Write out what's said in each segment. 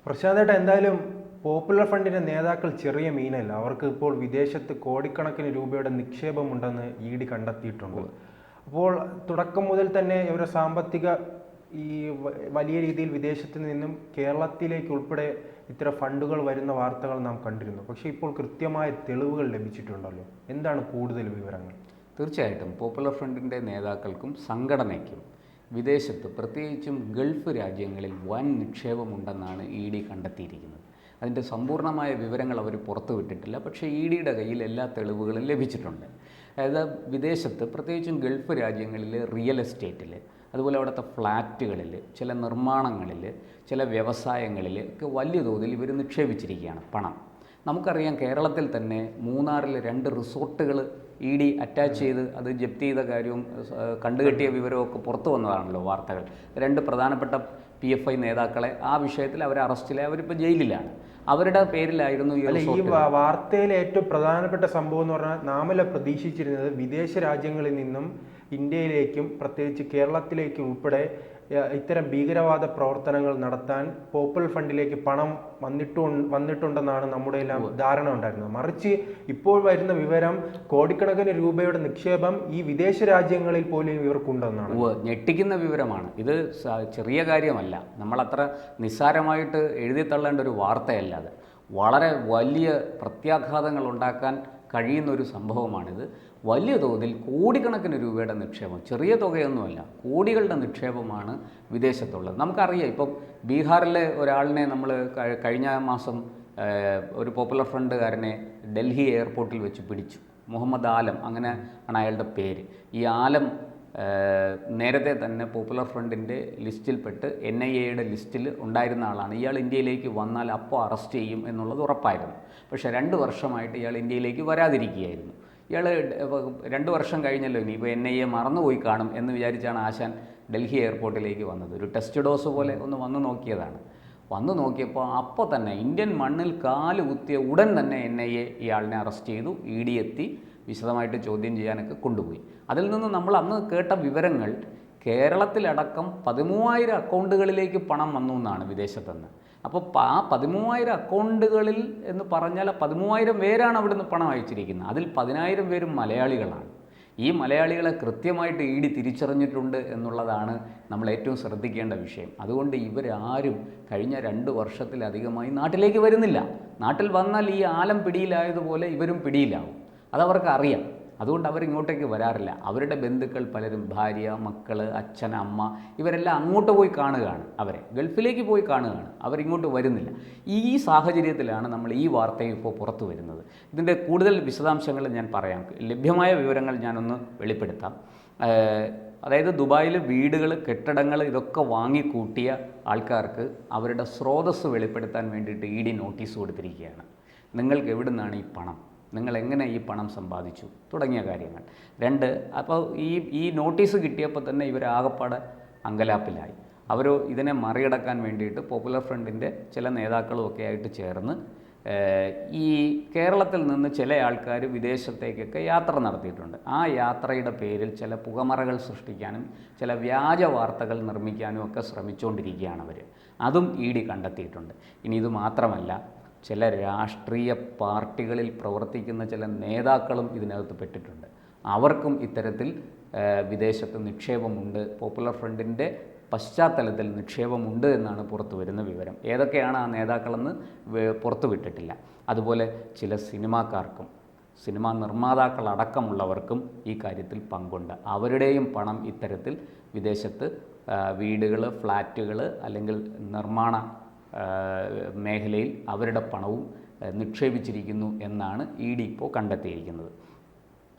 പ്രശാന്തേട്ട, എന്തായാലും പോപ്പുലർ ഫ്രണ്ടിന്റെ നേതാക്കൾ ചെറിയ മീനല്ല. അവർക്ക് ഇപ്പോൾ വിദേശത്ത് കോടിക്കണക്കിന് രൂപയുടെ നിക്ഷേപമുണ്ടെന്ന് ഇ ഡി കണ്ടെത്തിയിട്ടുണ്ട്. അപ്പോൾ തുടക്കം മുതൽ തന്നെ ഇവരുടെ സാമ്പത്തിക ഈ വലിയ രീതിയിൽ വിദേശത്ത് നിന്നും കേരളത്തിലേക്ക് ഉൾപ്പെടെ ഇത്തരം ഫണ്ടുകൾ വരുന്ന വാർത്തകൾ നാം കണ്ടിരുന്നു. പക്ഷേ ഇപ്പോൾ കൃത്യമായ തെളിവുകൾ ലഭിച്ചിട്ടുണ്ടല്ലോ. എന്താണ് കൂടുതൽ വിവരങ്ങൾ? തീർച്ചയായിട്ടും പോപ്പുലർ ഫ്രണ്ടിൻ്റെ നേതാക്കൾക്കും സംഘടനയ്ക്കും വിദേശത്ത്, പ്രത്യേകിച്ചും ഗൾഫ് രാജ്യങ്ങളിൽ വൻ നിക്ഷേപമുണ്ടെന്നാണ് ഇ ഡി കണ്ടെത്തിയിരിക്കുന്നത്. അതിൻ്റെ സമ്പൂർണ്ണമായ വിവരങ്ങൾ അവർ പുറത്തുവിട്ടിട്ടില്ല. പക്ഷേ ഇ ഡിയുടെ കയ്യിൽ എല്ലാ തെളിവുകളും ലഭിച്ചിട്ടുണ്ട്. അതായത് വിദേശത്ത്, പ്രത്യേകിച്ചും ഗൾഫ് രാജ്യങ്ങളിൽ റിയൽ എസ്റ്റേറ്റിൽ, അതുപോലെ അവിടുത്തെ ഫ്ലാറ്റുകളിൽ, ചില നിർമ്മാണങ്ങളിൽ, ചില വ്യവസായങ്ങളിൽ ഒക്കെ വലിയ തോതിൽ ഇവർ നിക്ഷേപിച്ചിരിക്കുകയാണ് പണം. നമുക്കറിയാം, കേരളത്തിൽ തന്നെ മൂന്നാറിൽ 2 റിസോർട്ടുകൾ ഇ ഡി അറ്റാച്ച് ചെയ്ത് അത് ജപ്തി ചെയ്ത കാര്യവും കണ്ടുകെട്ടിയ വിവരമൊക്കെ പുറത്തു വന്നതാണല്ലോ വാർത്തകൾ. 2 പ്രധാനപ്പെട്ട PFI നേതാക്കളെ ആ വിഷയത്തിൽ അവർ അറസ്റ്റിലായി, അവരിപ്പോൾ ജയിലിലാണ്. അവരുടെ പേരിലായിരുന്നു ഈ വാർത്തയിലെ ഏറ്റവും പ്രധാനപ്പെട്ട സംഭവം എന്ന് പറഞ്ഞാൽ, നാമല്ല പ്രതീക്ഷിച്ചിരുന്നത് വിദേശ രാജ്യങ്ങളിൽ നിന്നും ഇന്ത്യയിലേക്കും പ്രത്യേകിച്ച് കേരളത്തിലേക്കും ഉൾപ്പെടെ ഇത്തരം ഭീകരവാദ പ്രവർത്തനങ്ങൾ നടത്താൻ പോപ്പുലർ ഫണ്ടിലേക്ക് പണം വന്നിട്ടുണ്ടെന്നാണ് നമ്മുടെ എല്ലാം ധാരണ ഉണ്ടായിരുന്നത്. മറിച്ച് ഇപ്പോൾ വരുന്ന വിവരം, കോടിക്കണക്കിന് രൂപയുടെ നിക്ഷേപം ഈ വിദേശ രാജ്യങ്ങളിൽ പോലും ഇവർക്കുണ്ടെന്നാണ്. ഞെട്ടിക്കുന്ന വിവരമാണ് ഇത്. ചെറിയ കാര്യമല്ല, നമ്മളത്ര നിസ്സാരമായിട്ട് എഴുതി തള്ളേണ്ട ഒരു വാർത്തയല്ല അത്. വളരെ വലിയ പ്രത്യാഘാതങ്ങൾ ഉണ്ടാക്കാൻ കഴിയുന്നൊരു സംഭവമാണിത്. വലിയ തോതിൽ കോടിക്കണക്കിന് രൂപയുടെ നിക്ഷേപം, ചെറിയ തുകയൊന്നുമല്ല, കോടികളുടെ നിക്ഷേപമാണ് വിദേശത്തുള്ളത്. നമുക്കറിയാം, ഇപ്പം ബീഹാറിലെ ഒരാളിനെ നമ്മൾ കഴിഞ്ഞ മാസം ഒരു പോപ്പുലർ ഫ്രണ്ടുകാരനെ ഡൽഹി എയർപോർട്ടിൽ വെച്ച് പിടിച്ചു. മുഹമ്മദ് ആലം, അങ്ങനെ ആണ് അയാളുടെ പേര്. ഈ ആലം നേരത്തെ തന്നെ പോപ്പുലർ ഫ്രണ്ടിൻ്റെ ലിസ്റ്റിൽപ്പെട്ട് NIA-യുടെ ലിസ്റ്റിൽ ഉണ്ടായിരുന്ന ആളാണ്. ഇയാൾ ഇന്ത്യയിലേക്ക് വന്നാൽ അപ്പോൾ അറസ്റ്റ് ചെയ്യും എന്നുള്ളത് ഉറപ്പായിരുന്നു. പക്ഷേ 2 വർഷമായിട്ട് ഇയാൾ ഇന്ത്യയിലേക്ക് വരാതിരിക്കുകയായിരുന്നു. ഇയാൾ 2 വർഷം കഴിഞ്ഞല്ലോ, ഇനിയിപ്പോൾ NIA മറന്നുപോയി കാണും എന്ന് വിചാരിച്ചാണ് ആശാൻ ഡൽഹി എയർപോർട്ടിലേക്ക് വന്നത്. ഒരു ടെസ്റ്റ് ഡോസ് പോലെ ഒന്ന് വന്നു നോക്കിയതാണ്. വന്നു നോക്കിയപ്പോൾ അപ്പോൾ തന്നെ ഇന്ത്യൻ മണ്ണിൽ കാല് കുത്തിയ ഉടൻ തന്നെ NIA ഇയാളിനെ അറസ്റ്റ് ചെയ്തു. ഇ ഡി എത്തി വിശദമായിട്ട് ചോദ്യം ചെയ്യാനൊക്കെ കൊണ്ടുപോയി. അതിൽ നിന്ന് നമ്മൾ അന്ന് കേട്ട വിവരങ്ങൾ, കേരളത്തിലടക്കം 13,000 അക്കൗണ്ടുകളിലേക്ക് പണം വന്നു എന്നാണ് വിദേശത്തുനിന്ന്. അപ്പോൾ ആ 13,000 അക്കൗണ്ടുകളിൽ എന്ന് പറഞ്ഞാൽ 13,000 പേരാണ് അവിടുന്ന് പണം അയച്ചിരിക്കുന്നത്. അതിൽ 10,000 പേരും മലയാളികളാണ്. ഈ മലയാളികളെ കൃത്യമായിട്ട് ഇ ഡി തിരിച്ചറിഞ്ഞിട്ടുണ്ട് എന്നുള്ളതാണ് നമ്മൾ ഏറ്റവും ശ്രദ്ധിക്കേണ്ട വിഷയം. അതുകൊണ്ട് ഇവരാരും കഴിഞ്ഞ 2 വർഷത്തിലധികമായി നാട്ടിലേക്ക് വരുന്നില്ല. നാട്ടിൽ വന്നാൽ ഈ ആലം പിടിയിലായതുപോലെ ഇവരും പിടിയിലാവും. അതവർക്ക് അറിയാം. അതുകൊണ്ട് അവരിങ്ങോട്ടേക്ക് വരാറില്ല. അവരുടെ ബന്ധുക്കൾ പലരും, ഭാര്യ, മക്കൾ, അച്ഛൻ, അമ്മ, ഇവരെല്ലാം അങ്ങോട്ട് പോയി കാണുകയാണ്. അവരെ ഗൾഫിലേക്ക് പോയി കാണുകയാണ്. അവരിങ്ങോട്ട് വരുന്നില്ല. ഈ സാഹചര്യത്തിലാണ് നമ്മൾ ഈ വാർത്തയും ഇപ്പോൾ പുറത്തു വരുന്നത്. ഇതിൻ്റെ കൂടുതൽ വിശദാംശങ്ങൾ ഞാൻ പറയാം. ലഭ്യമായ വിവരങ്ങൾ ഞാനൊന്ന് വെളിപ്പെടുത്താം. അതായത് ദുബായിൽ വീടുകൾ, കെട്ടിടങ്ങൾ ഇതൊക്കെ വാങ്ങിക്കൂട്ടിയ ആൾക്കാർക്ക് അവരുടെ സ്രോതസ്സ് വെളിപ്പെടുത്താൻ വേണ്ടിയിട്ട് ഇ ഡി നോട്ടീസ് കൊടുത്തിരിക്കുകയാണ്. നിങ്ങൾക്ക് എവിടെ നിന്നാണ് ഈ പണം, നിങ്ങൾ എങ്ങനെ ഈ പണം സമ്പാദിച്ചു തുടങ്ങിയ കാര്യങ്ങൾ. 2, അപ്പോൾ ഈ നോട്ടീസ് കിട്ടിയപ്പോൾ തന്നെ ഇവർ ആകപ്പാടെ അങ്കലാപ്പിലായി. അവർ ഇതിനെ മറികടക്കാൻ വേണ്ടിയിട്ട് പോപ്പുലർ ഫ്രണ്ടിൻ്റെ ചില നേതാക്കളും ഒക്കെ ആയിട്ട് ചേർന്ന് ഈ കേരളത്തിൽ നിന്ന് ചില ആൾക്കാർ വിദേശത്തേക്കൊക്കെ യാത്ര നടത്തിയിട്ടുണ്ട്. ആ യാത്രയുടെ പേരിൽ ചില പുകമറകൾ സൃഷ്ടിക്കാനും ചില വ്യാജ വാർത്തകൾ നിർമ്മിക്കാനും ഒക്കെ ശ്രമിച്ചുകൊണ്ടിരിക്കുകയാണ് അവർ. അതും ഇ ഡി കണ്ടെത്തിയിട്ടുണ്ട്. ഇനി ഇത് മാത്രമല്ല, ചില രാഷ്ട്രീയ പാർട്ടികളിൽ പ്രവർത്തിക്കുന്ന ചില നേതാക്കളും ഇതിനകത്ത് പെട്ടിട്ടുണ്ട്. അവർക്കും ഇത്തരത്തിൽ വിദേശത്ത് നിക്ഷേപമുണ്ട്, പോപ്പുലർ ഫ്രണ്ടിൻ്റെ പശ്ചാത്തലത്തിൽ നിക്ഷേപമുണ്ട് എന്നാണ് പുറത്തു വരുന്ന വിവരം. ഏതൊക്കെയാണ് ആ നേതാക്കളെന്ന് പുറത്തു വിട്ടിട്ടില്ല. അതുപോലെ ചില സിനിമാക്കാർക്കും, സിനിമാ നിർമ്മാതാക്കളടക്കമുള്ളവർക്കും ഈ കാര്യത്തിൽ പങ്കുണ്ട്. അവരുടെയും പണം ഇത്തരത്തിൽ വിദേശത്ത് വീടുകൾ, ഫ്ലാറ്റുകൾ അല്ലെങ്കിൽ നിർമ്മാണ മേഖലയിൽ അവരുടെ പണവും നിക്ഷേപിച്ചിരിക്കുന്നു എന്നാണ് ഇ ഡി ഇപ്പോൾ കണ്ടെത്തിയിരിക്കുന്നത്.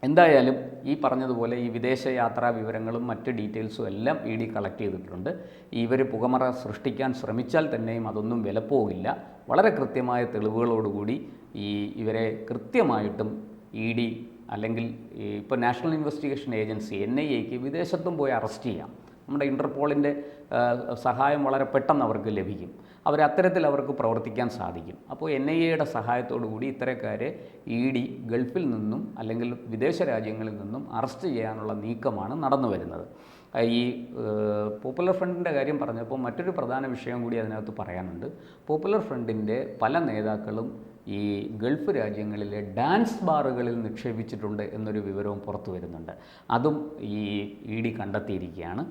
എന്തായാലും ഈ പറഞ്ഞതുപോലെ ഈ വിദേശ യാത്രാ വിവരങ്ങളും മറ്റ് ഡീറ്റെയിൽസും എല്ലാം ഇ ഡി കളക്ട് ചെയ്തിട്ടുണ്ട്. ഇവർ പുകമറ സൃഷ്ടിക്കാൻ ശ്രമിച്ചാൽ തന്നെയും അതൊന്നും വിലപ്പോകില്ല. വളരെ കൃത്യമായ തെളിവുകളോടുകൂടി ഇവരെ കൃത്യമായിട്ടും ഇ ഡി അല്ലെങ്കിൽ ഇപ്പോൾ നാഷണൽ ഇൻവെസ്റ്റിഗേഷൻ ഏജൻസി NIA-ക്ക് വിദേശത്തും പോയി അറസ്റ്റ് ചെയ്യാം. നമ്മുടെ ഇൻ്റർപോളിൻ്റെ സഹായം വളരെ പെട്ടെന്ന് അവർക്ക് ലഭിക്കും. അത്തരത്തിൽ അവർക്ക് പ്രവർത്തിക്കാൻ സാധിക്കും. അപ്പോൾ NIA-യുടെ സഹായത്തോടു കൂടി ഇത്തരക്കാരെ ഇ ഡി ഗൾഫിൽ നിന്നും അല്ലെങ്കിൽ വിദേശ രാജ്യങ്ങളിൽ നിന്നും അറസ്റ്റ് ചെയ്യാനുള്ള നീക്കമാണ് നടന്നു വരുന്നത്. ഈ പോപ്പുലർ ഫ്രണ്ടിൻ്റെ കാര്യം പറഞ്ഞപ്പോൾ മറ്റൊരു പ്രധാന വിഷയം കൂടി അതിനകത്ത് പറയാനുണ്ട്. പോപ്പുലർ ഫ്രണ്ടിൻ്റെ പല നേതാക്കളും ഈ ഗൾഫ് രാജ്യങ്ങളിലെ ഡാൻസ് ബാറുകളിൽ നിക്ഷേപിച്ചിട്ടുണ്ട് എന്നൊരു വിവരവും പുറത്തു വരുന്നുണ്ട്. അതും ഈ ഇ ഡി കണ്ടെത്തിയിരിക്കുകയാണ്.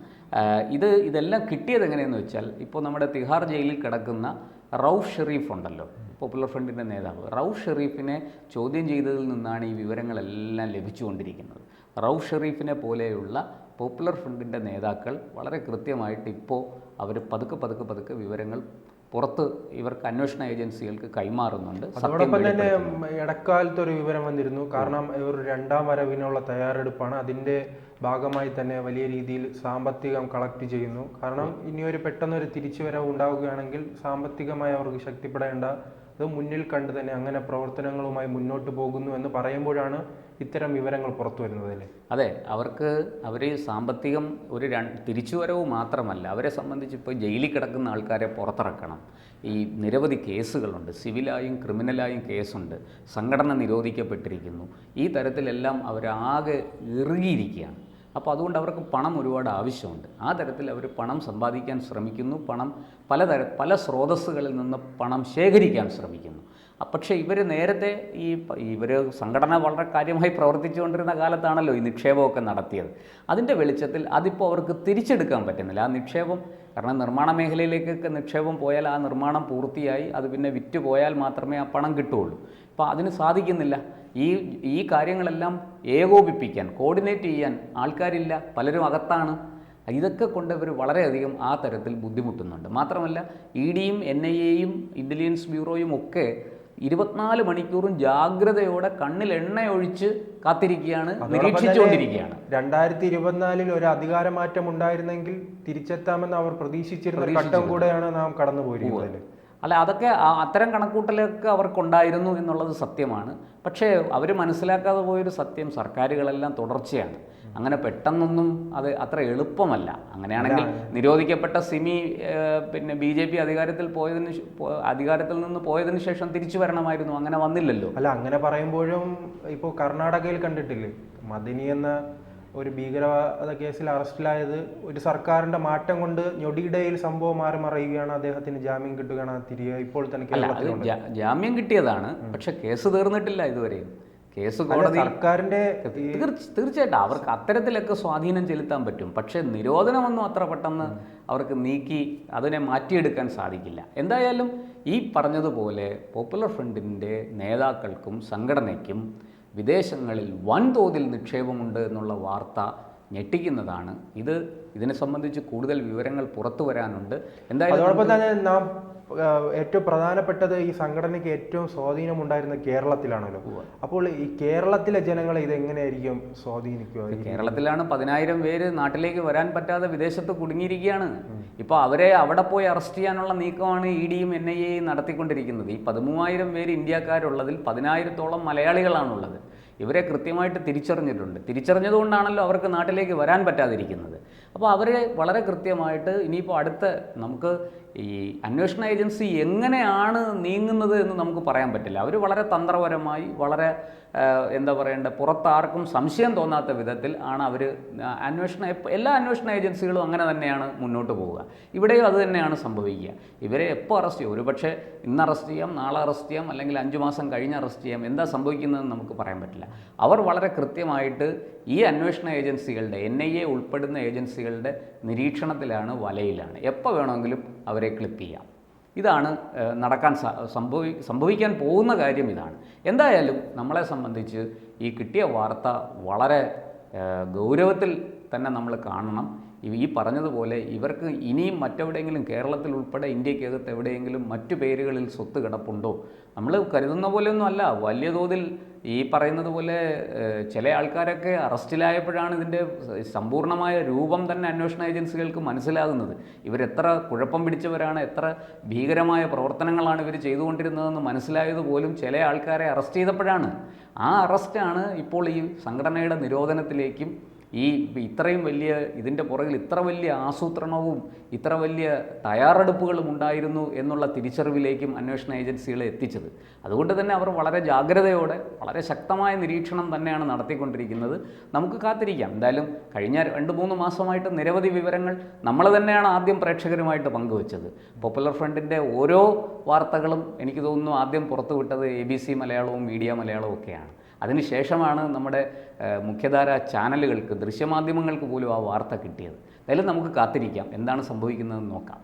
ഇതെല്ലാം കിട്ടിയത് എങ്ങനെയെന്ന് വെച്ചാൽ, ഇപ്പോൾ നമ്മുടെ തിഹാർ ജയിലിൽ കിടക്കുന്ന റൌഫ് ഷെരീഫ് ഉണ്ടല്ലോ, പോപ്പുലർ ഫ്രണ്ടിൻ്റെ നേതാവ്. റൌഫ് ഷെരീഫിനെ ചോദ്യം ചെയ്തതിൽ നിന്നാണ് ഈ വിവരങ്ങളെല്ലാം ലഭിച്ചുകൊണ്ടിരിക്കുന്നത്. റൌഫ് ഷെരീഫിനെ പോലെയുള്ള പോപ്പുലർ ഫ്രണ്ടിൻ്റെ നേതാക്കൾ വളരെ കൃത്യമായിട്ട് ഇപ്പോൾ അവർ പതുക്കെ വിവരങ്ങൾ പുറത്ത് ഇവർക്ക് അന്വേഷണ ഏജൻസികൾക്ക് കൈമാറുന്നുണ്ട്. അതോടൊപ്പം തന്നെ ഇടക്കാലത്ത് ഒരു വിവരം വന്നിരുന്നു. കാരണം ഇവർ രണ്ടാം വരവിനുള്ള തയ്യാറെടുപ്പാണ്. അതിൻ്റെ ഭാഗമായി തന്നെ വലിയ രീതിയിൽ സാമ്പത്തികം കളക്ട് ചെയ്യുന്നു. കാരണം ഇനിയൊരു പെട്ടെന്നൊരു തിരിച്ചുവരവ് ഉണ്ടാവുകയാണെങ്കിൽ സാമ്പത്തികമായി അവർക്ക് ശക്തിപ്പെടേണ്ട അത് മുന്നിൽ കണ്ട് തന്നെ അങ്ങനെ പ്രവർത്തനങ്ങളുമായി മുന്നോട്ട് പോകുന്നു എന്ന് പറയുമ്പോഴാണ് ഇത്തരം വിവരങ്ങൾ പുറത്തു വരുന്നതല്ലേ? അതെ, അവർ സാമ്പത്തികം തിരിച്ചുവരവ് മാത്രമല്ല, അവരെ സംബന്ധിച്ച് ഇപ്പോൾ ജയിലിൽ കിടക്കുന്ന ആൾക്കാരെ പുറത്തിറക്കണം. ഈ നിരവധി കേസുകളുണ്ട്, സിവിലായും ക്രിമിനലായും കേസുണ്ട്, സംഘടന നിരോധിക്കപ്പെട്ടിരിക്കുന്നു. ഈ തരത്തിലെല്ലാം അവരാകെ ഇറുകിയിരിക്കുകയാണ്. അപ്പോൾ അതുകൊണ്ട് അവർക്ക് പണം ഒരുപാട് ആവശ്യമുണ്ട്. ആ തരത്തിൽ അവർ പണം സമ്പാദിക്കാൻ ശ്രമിക്കുന്നു. പല സ്രോതസ്സുകളിൽ നിന്ന് പണം ശേഖരിക്കാൻ ശ്രമിക്കുന്നു. പക്ഷേ ഇവർ നേരത്തെ ഇവർ സംഘടന വളരെ കാര്യമായി പ്രവർത്തിച്ചുകൊണ്ടിരുന്ന കാലത്താണല്ലോ ഈ നിക്ഷേപമൊക്കെ നടത്തിയത്. അതിൻ്റെ വെളിച്ചത്തിൽ അതിപ്പോൾ അവർക്ക് തിരിച്ചെടുക്കാൻ പറ്റുന്നില്ല ആ നിക്ഷേപം. കാരണം നിർമ്മാണ മേഖലയിലേക്കൊക്കെ നിക്ഷേപം പോയാൽ ആ നിർമ്മാണം പൂർത്തിയായി അത് പിന്നെ വിറ്റ് പോയാൽ മാത്രമേ ആ പണം കിട്ടുകയുള്ളൂ. അപ്പോൾ അതിന് സാധിക്കുന്നില്ല. ഈ കാര്യങ്ങളെല്ലാം ഏകോപിപ്പിക്കാൻ, കോർഡിനേറ്റ് ചെയ്യാൻ ആൾക്കാരില്ല, പലരും അകത്താണ്. ഇതൊക്കെ കൊണ്ട് ഇവർ വളരെയധികം ആ തരത്തിൽ ബുദ്ധിമുട്ടുന്നുണ്ട്. മാത്രമല്ല EDയും NIAയും ഇൻ്റലിജൻസ് ബ്യൂറോയും ഒക്കെ 24 മണിക്കൂറും ജാഗ്രതയോടെ കണ്ണിൽ എണ്ണയൊഴിച്ച് കാത്തിരിക്കുകയാണ്, നിരീക്ഷിച്ചുകൊണ്ടിരിക്കുകയാണ്. 2024 ഒരു അധികാരമാറ്റം ഉണ്ടായിരുന്നെങ്കിൽ തിരിച്ചെത്താമെന്ന് അവർ പ്രതീക്ഷിച്ചിരുന്ന ഘട്ടം കൂടെയാണ് നാം കടന്നു പോയിരിക്കുന്നത്. അല്ല, അതൊക്കെ അത്തരം കണക്കൂട്ടലൊക്കെ അവർക്കുണ്ടായിരുന്നു എന്നുള്ളത് സത്യമാണ്. പക്ഷേ അവർ മനസ്സിലാക്കാതെ പോയൊരു സത്യം, സർക്കാരുകളെല്ലാം തുടർച്ചയാണ്. അങ്ങനെ പെട്ടെന്നൊന്നും അത് അത്ര എളുപ്പമല്ല. അങ്ങനെയാണെങ്കിൽ നിരോധിക്കപ്പെട്ട സിമി പിന്നെ BJP അധികാരത്തിൽ നിന്ന് പോയതിന് ശേഷം തിരിച്ചു വരണമായിരുന്നു. അങ്ങനെ വന്നില്ലല്ലോ. അല്ല, അങ്ങനെ പറയുമ്പോഴും ഇപ്പോൾ കർണാടകയിൽ കണ്ടിട്ടില്ലേ, മദിനി എന്ന ഒരു ഭീകരവാദ കേസിൽ അറസ്റ്റിലായത് ഒരു സർക്കാരിന്റെ മാറ്റം കൊണ്ട് ഞൊടിയിടയിൽ സംഭവം മാറി മറിയുകയാണ്. അദ്ദേഹത്തിന് ജാമ്യം കിട്ടുകയാണ് തിരികെ ഇപ്പോൾ തന്നെ ജാമ്യം കിട്ടിയതാണ്. പക്ഷെ കേസ് തീർന്നിട്ടില്ല ഇതുവരെയും. കേസ് കോടതി സർക്കാരിന്റെ തീർച്ചയായിട്ടും അവർക്ക് അത്തരത്തിലൊക്കെ സ്വാധീനം ചെലുത്താൻ പറ്റും. പക്ഷേ നിരോധനമൊന്നും അത്ര പെട്ടെന്ന് അവർക്ക് നീക്കി അതിനെ മാറ്റിയെടുക്കാൻ സാധിക്കില്ല. എന്തായാലും ഈ പറഞ്ഞതുപോലെ പോപ്പുലർ ഫ്രണ്ടിൻ്റെ നേതാക്കൾക്കും സംഘടനയ്ക്കും വിദേശങ്ങളിൽ വൻതോതിൽ നിക്ഷേപമുണ്ട് എന്നുള്ള വാർത്ത ഞെട്ടിക്കുന്നതാണ്. ഇതിനെ സംബന്ധിച്ച് കൂടുതൽ വിവരങ്ങൾ പുറത്തു വരാനുണ്ട്. എന്തായാലും അതോടൊപ്പം തന്നെ നാം ഏറ്റവും പ്രധാനപ്പെട്ടത് ഈ സംഘടനയ്ക്ക് ഏറ്റവും സ്വാധീനമുണ്ടായിരുന്ന കേരളത്തിലാണല്ലോ. അപ്പോൾ ഈ കേരളത്തിലെ ജനങ്ങളെ ഇതെങ്ങനെയായിരിക്കും സ്വാധീനിക്കുക? കേരളത്തിലാണ് 10,000 പേര് നാട്ടിലേക്ക് വരാൻ പറ്റാതെ വിദേശത്ത് കുടുങ്ങിയിരിക്കുകയാണ്. ഇപ്പോൾ അവരെ അവിടെ പോയി അറസ്റ്റ് ചെയ്യാനുള്ള നീക്കമാണ് EDയും NIAയും നടത്തിക്കൊണ്ടിരിക്കുന്നത്. ഈ 13,000 പേര് ഇന്ത്യക്കാരുള്ളതിൽ 10,000-ഓളം മലയാളികളാണുള്ളത്. ഇവരെ കൃത്യമായിട്ട് തിരിച്ചറിഞ്ഞതുകൊണ്ടാണല്ലോ അവർക്ക് നാട്ടിലേക്ക് വരാൻ പറ്റാതിരിക്കുന്നത്. അപ്പോൾ അവരെ വളരെ കൃത്യമായിട്ട് ഇനിയിപ്പോൾ നമുക്ക് ഈ അന്വേഷണ ഏജൻസി എങ്ങനെയാണ് നീങ്ങുന്നത് എന്ന് നമുക്ക് പറയാൻ പറ്റില്ല. അവർ വളരെ തന്ത്രപരമായി, വളരെ എന്താ പറയേണ്ടത്, പുറത്താർക്കും സംശയം തോന്നാത്ത വിധത്തിൽ ആണ് അവർ എല്ലാ അന്വേഷണ ഏജൻസികളും അങ്ങനെ തന്നെയാണ് മുന്നോട്ട് പോവുക. ഇവിടെയും അത് തന്നെയാണ് സംഭവിക്കുക. ഇവരെ എപ്പോൾ അറസ്റ്റ് ചെയ്യും? ഒരുപക്ഷെ ഇന്ന് അറസ്റ്റ് ചെയ്യാം, നാളെ അറസ്റ്റ് ചെയ്യാം, അല്ലെങ്കിൽ 5 മാസം കഴിഞ്ഞ് അറസ്റ്റ് ചെയ്യാം. എന്താ സംഭവിക്കുന്നതെന്ന് നമുക്ക് പറയാൻ പറ്റില്ല. അവർ വളരെ കൃത്യമായിട്ട് ഈ അന്വേഷണ ഏജൻസികളുടെ NIA ഉൾപ്പെടുന്ന ഏജൻസികളുടെ നിരീക്ഷണത്തിലാണ്, വലയിലാണ്. എപ്പോൾ വേണമെങ്കിലും അവരെ ക്ലിപ്പ് ചെയ്യാം. ഇതാണ് സംഭവിക്കാൻ പോകുന്ന കാര്യം. ഇതാണ്. എന്തായാലും നമ്മളെ സംബന്ധിച്ച് ഈ കിട്ടിയ വാർത്ത വളരെ ഗൗരവത്തിൽ തന്നെ നമ്മൾ കാണണം. ഈ പറഞ്ഞതുപോലെ ഇവർക്ക് ഇനിയും മറ്റെവിടെയെങ്കിലും കേരളത്തിൽ ഉൾപ്പെടെ ഇന്ത്യക്കകത്ത് എവിടെയെങ്കിലും മറ്റു പേരുകളിൽ സ്വത്ത് കിടപ്പുണ്ടോ? നമ്മൾ കരുതുന്ന പോലെയൊന്നും അല്ല. വലിയ തോതിൽ ഈ പറയുന്നത് പോലെ ചില ആൾക്കാരൊക്കെ അറസ്റ്റിലായപ്പോഴാണ് ഇതിൻ്റെ സമ്പൂർണ്ണമായ രൂപം തന്നെ അന്വേഷണ ഏജൻസികൾക്ക് മനസ്സിലാകുന്നത്. ഇവരെത്ര കുഴപ്പം പിടിച്ചവരാണ്, എത്ര ഭീകരമായ പ്രവർത്തനങ്ങളാണ് ഇവർ ചെയ്തുകൊണ്ടിരുന്നതെന്ന് മനസ്സിലായത് പോലും ചില ആൾക്കാരെ അറസ്റ്റ് ചെയ്തപ്പോഴാണ്. ആ അറസ്റ്റാണ് ഇപ്പോൾ ഈ സംഘടനയുടെ നിരോധനത്തിലേക്കും ഇത്രയും വലിയ ഇതിൻ്റെ പുറകിൽ ഇത്ര വലിയ ആസൂത്രണവും ഇത്ര വലിയ തയ്യാറെടുപ്പുകളും ഉണ്ടായിരുന്നു എന്നുള്ള തിരിച്ചറിവിലേക്കും അന്വേഷണ ഏജൻസികളെ എത്തിച്ചത്. അതുകൊണ്ട് തന്നെ അവർ വളരെ ജാഗ്രതയോടെ വളരെ ശക്തമായ നിരീക്ഷണം തന്നെയാണ് നടത്തിക്കൊണ്ടിരിക്കുന്നത്. നമുക്ക് കാത്തിരിക്കാം. എന്തായാലും കഴിഞ്ഞ 2-3 മാസമായിട്ട് നിരവധി വിവരങ്ങൾ നമ്മൾ തന്നെയാണ് ആദ്യം പ്രേക്ഷകരുമായിട്ട് പങ്കുവച്ചത്. പോപ്പുലർ ഫ്രണ്ടിൻ്റെ ഓരോ വാർത്തകളും എനിക്ക് തോന്നുന്നു ആദ്യം പുറത്തുവിട്ടത് ABC മലയാളവും മീഡിയ മലയാളവും ഒക്കെയാണ്. അതിനുശേഷമാണ് നമ്മുടെ മുഖ്യധാര ചാനലുകൾക്ക്, ദൃശ്യമാധ്യമങ്ങൾക്ക് പോലും ആ വാർത്ത കിട്ടിയത്. എന്തായാലും നമുക്ക് കാത്തിരിക്കാം, എന്താണ് സംഭവിക്കുന്നതെന്ന് നോക്കാം.